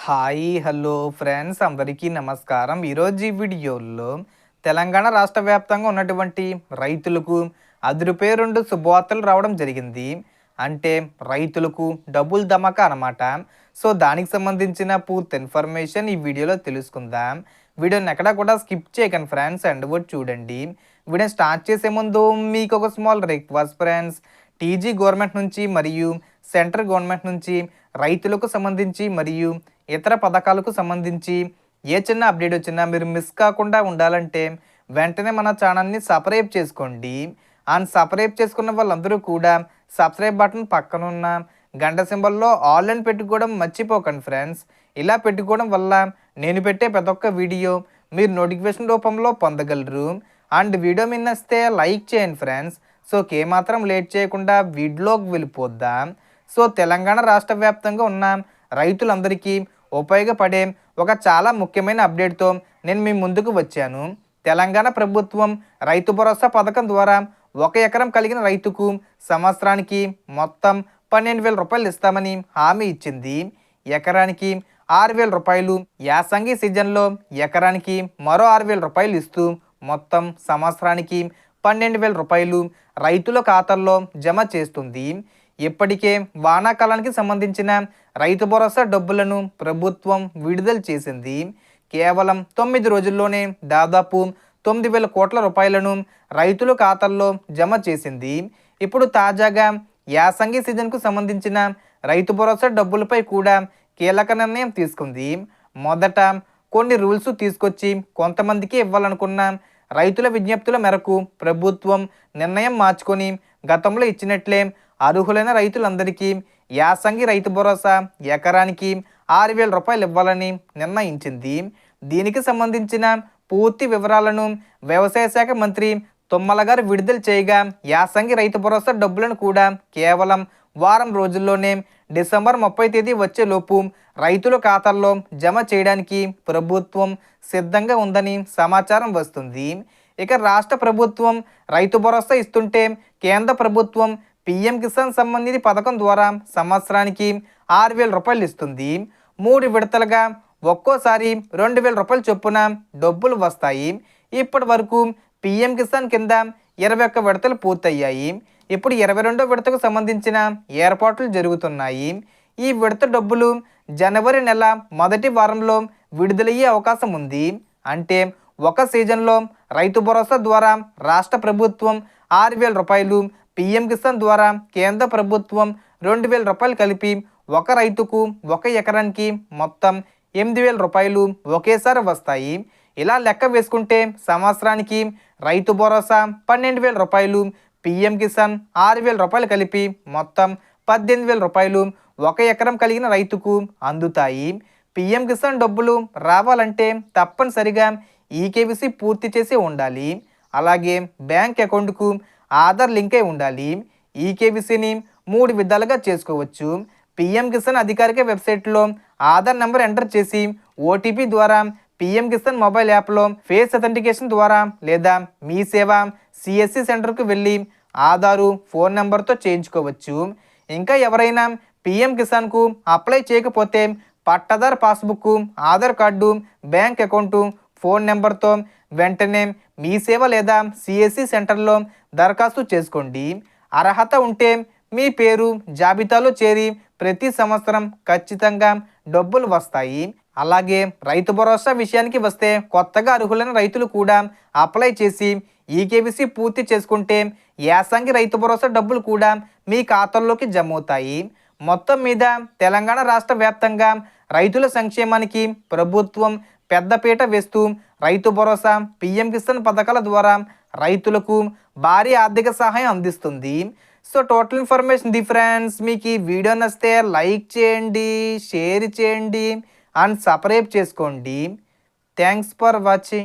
Hi hello friends అందరికీ నమస్కారం. ఈరోజు ఈ వీడియోలో తెలంగాణ రాష్ట్ర వ్యాప్తంగా ఉన్నటువంటి రైతులకు అదిరిపోయే 2 శుభవార్తలు రావడం జరిగింది. అంటే రైతులకు డబుల్ ధమాకా అనమాట. సో దానికి సంబంధించిన పూర్తి ఇన్ఫర్మేషన్ ఈ వీడియోలో తెలుసుకుందాం. వీడియోని ఎక్కడా కూడా స్కిప్ చేయకండి ఫ్రెండ్స్, ఎండ్ వరకు చూడండి. వీడియో స్టార్ట్ చేసే ముందు మీకు ఒక small request friends. TG government నుంచి మరియు సెంట్రల్ గవర్నమెంట్ నుంచి రైతులకు సంబంధించి మరియు ఇతర పథకాలకు సంబంధించి ఏ చిన్న అప్డేట్ వచ్చినా మీరు మిస్ కాకుండా ఉండాలంటే వెంటనే మన ఛానల్ని సబ్స్క్రైబ్ చేసుకోండి. అండ్ సబ్స్క్రైబ్ చేసుకున్న వాళ్ళందరూ కూడా సబ్స్క్రైబ్ బటన్ పక్కన ఉన్న గంట సింబల్లో ఆల్ అని పెట్టుకోవడం మర్చిపోకండి ఫ్రెండ్స్. ఇలా పెట్టుకోవడం వల్ల నేను పెట్టే ప్రతి ఒక్క వీడియో మీరు నోటిఫికేషన్ రూపంలో పొందగలరు. అండ్ వీడియో మీద నచ్చితే లైక్ చేయండి ఫ్రెండ్స్. సో ఏమాత్రం లేట్ చేయకుండా వీడియోకి వెళ్ళిపోద్దాం. సో తెలంగాణ రాష్ట్ర వ్యాప్తంగా ఉన్న రైతులందరికీ ఉపయోగపడే ఒక చాలా ముఖ్యమైన అప్డేట్తో నేను మీ ముందుకు వచ్చాను. తెలంగాణ ప్రభుత్వం రైతు భరోసా పథకం ద్వారా 1 ఎకరం కలిగిన రైతుకు సంవత్సరానికి మొత్తం 12,000 రూపాయలు ఇస్తామని హామీ ఇచ్చింది. ఎకరానికి 6,000 రూపాయలు, యాసంగి సీజన్లో ఎకరానికి మరో 6,000 రూపాయలు ఇస్తూ మొత్తం సంవత్సరానికి 12,000 రూపాయలు రైతుల ఖాతాల్లో జమ చేస్తుంది. ఇప్పటికే వానాకాలానికి సంబంధించిన రైతు భరోసా డబ్బులను ప్రభుత్వం విడుదల చేసింది. కేవలం 9 రోజుల్లోనే దాదాపు 9,000 కోట్ల రూపాయలను రైతుల ఖాతాల్లో జమ చేసింది. ఇప్పుడు తాజాగా యాసంగి సీజన్కు సంబంధించిన రైతు భరోసా డబ్బులపై కూడా కీలక నిర్ణయం తీసుకుంది. మొదట కొన్ని రూల్స్ తీసుకొచ్చి కొంతమందికి ఇవ్వాలనుకున్న రైతుల విజ్ఞప్తుల మేరకు ప్రభుత్వం నిర్ణయం మార్చుకొని గతంలో ఇచ్చినట్లే అర్హులైన రైతులందరికీ యాసంగి రైతు భరోసా ఎకరానికి 6,000 రూపాయలు ఇవ్వాలని నిర్ణయించింది. దీనికి సంబంధించిన పూర్తి వివరాలను వ్యవసాయ శాఖ మంత్రి తుమ్మల గారు విడుదల చేయగా యాసంగి రైతు భరోసా డబ్బులను కూడా కేవలం వారం రోజుల్లోనే డిసెంబర్ 30 తేదీ వచ్చేలోపు రైతుల ఖాతాల్లో జమ చేయడానికి ప్రభుత్వం సిద్ధంగా ఉందని సమాచారం వస్తుంది. ఇక రాష్ట్ర ప్రభుత్వం రైతు భరోసా ఇస్తుంటే కేంద్ర ప్రభుత్వం పీఎం కిసాన్ సమ్మాన్ నిధి పథకం ద్వారా సంవత్సరానికి 6,000 రూపాయలు ఇస్తుంది. 3 విడతలుగా ఒక్కోసారి 2,000 రూపాయలు చొప్పున డబ్బులు వస్తాయి. ఇప్పటి వరకు పీఎం కిసాన్ కింద 21 విడతలు పూర్తయ్యాయి. ఇప్పుడు 22వ విడతకు సంబంధించిన ఏర్పాట్లు జరుగుతున్నాయి. ఈ విడత డబ్బులు జనవరి నెల మొదటి వారంలో విడుదలయ్యే అవకాశం ఉంది. అంటే ఒక సీజన్లో రైతు భరోసా ద్వారా రాష్ట్ర ప్రభుత్వం 6,000 రూపాయలు, పీఎం కిసాన్ ద్వారా కేంద్ర ప్రభుత్వం 2,000 రూపాయలు కలిపి ఒక రైతుకు 1 ఎకరానికి మొత్తం 8,000 రూపాయలు ఒకేసారి వస్తాయి. ఇలా లెక్క వేసుకుంటే సంవత్సరానికి రైతు భరోసా 12,000 రూపాయలు, పీఎం కిసాన్ 6,000 రూపాయలు కలిపి మొత్తం 18,000 రూపాయలు 1 ఎకరం కలిగిన రైతుకు అందుతాయి. పీఎం కిసాన్ డబ్బులు రావాలంటే తప్పనిసరిగా ఈకేవీసీ పూర్తి చేసి ఉండాలి. అలాగే బ్యాంక్ అకౌంట్కు ఆధార్ లింక్ అయి ఉండాలి. ఈకేవీసీని 3 విధాలుగా చేసుకోవచ్చు. పీఎం కిసాన్ అధికారిక వెబ్సైట్లో ఆధార్ నెంబర్ ఎంటర్ చేసి ఓటీపీ ద్వారా పీఎం కిసాన్ మొబైల్ యాప్లో ఫేస్ అథెంటికేషన్ ద్వారా లేదా మీ సేవ సిఎస్సి సెంటర్కు వెళ్ళి ఆధారు ఫోన్ నెంబర్తో చేయించుకోవచ్చు. ఇంకా ఎవరైనా పీఎం కిసాన్కు అప్లై చేయకపోతే pattadar passbook, Aadhaar card, bank account, phone నెంబర్తో వెంటనే మీ సేవ లేదా సిఎస్సి సెంటర్లో దరఖాస్తు చేసుకోండి. అర్హత ఉంటే మీ పేరు జాబితాలో చేరి ప్రతి సంవత్సరం ఖచ్చితంగా డబ్బులు వస్తాయి. అలాగే రైతు భరోసా విషయానికి వస్తే కొత్తగా అర్హులైన రైతులు కూడా అప్లై చేసి ఈకేవీసీ పూర్తి చేసుకుంటే యాసంగి రైతు భరోసా డబ్బులు కూడా మీ ఖాతాల్లోకి జమ అవుతాయి. మొత్తం మీద తెలంగాణ రాష్ట్ర వ్యాప్తంగా రైతుల సంక్షేమానికి ప్రభుత్వం పెద్దపీట వేస్తూ రైతు భరోసా, పీఎం కిసాన్ పథకాల ద్వారా రైతులకు భారీ ఆర్థిక సహాయం అందిస్తుంది. So total information friends. మీకు ఈ వీడియో నచ్చితే లైక్ చేయండి, షేర్ చేయండి అండ్ సబ్స్క్రైబ్ చేసుకోండి. Thanks for watching.